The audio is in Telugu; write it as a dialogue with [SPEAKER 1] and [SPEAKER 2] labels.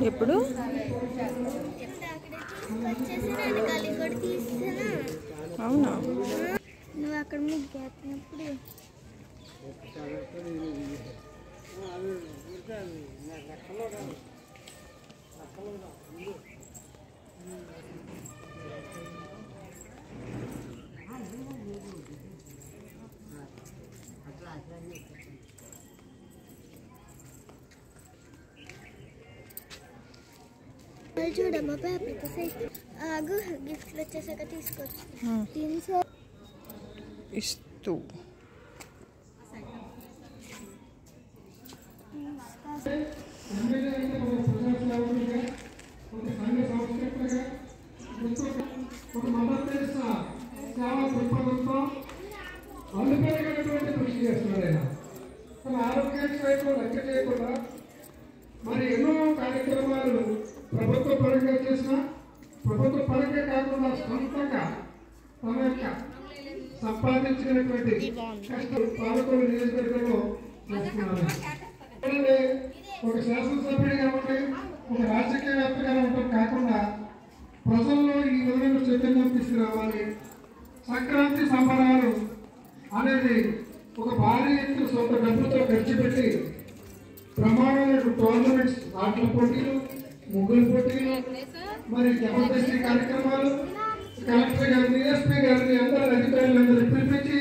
[SPEAKER 1] ఎప్పుడు అవునా
[SPEAKER 2] నువ్వు అక్కడ ముగ్గేస్తున్నప్పుడు చూడమ్మా పేపర్తో సైట్ ఆగు గిఫ్ట్లు వచ్చేసాక తీసుకొచ్చు
[SPEAKER 1] ఇస్తూ
[SPEAKER 3] కృషి చేస్తున్నాడు ఆయన తన ఆరోగ్యానికి వైపు లెక్క చేయకుండా మరి ఎన్నో కార్యక్రమాలు ప్రభుత్వ పరంగా చేసిన ప్రభుత్వ పరంగా కాకుండా సొంతంగా తన యొక్క సంపాదించినటువంటి కష్టం పాలకొల్లు నియోజకవర్గంలో చేస్తున్నారు. ఒక శాసనసభ్యుడిగా ఉండి ఒక రాజకీయవేత్తగా ఉండటం కాకుండా ప్రజల్లో ఈ విధమైన చైతన్యం తీసుకురావాలి. సంక్రాంతి సంబరాలు అనేది ఒక భారీ ఎత్తున సొంత డబ్బులతో ఖర్చు పెట్టి ప్రమాణమైన టోర్నమెంట్స్, ఆటల పోటీలు, ముగ్గుల పోటీలు, మరి జబర్దస్తి కార్యక్రమాలు, కలెక్టర్ గారిని, ఎస్పీ గారిని, అందరూ అధికారులందరూ పిలిపించి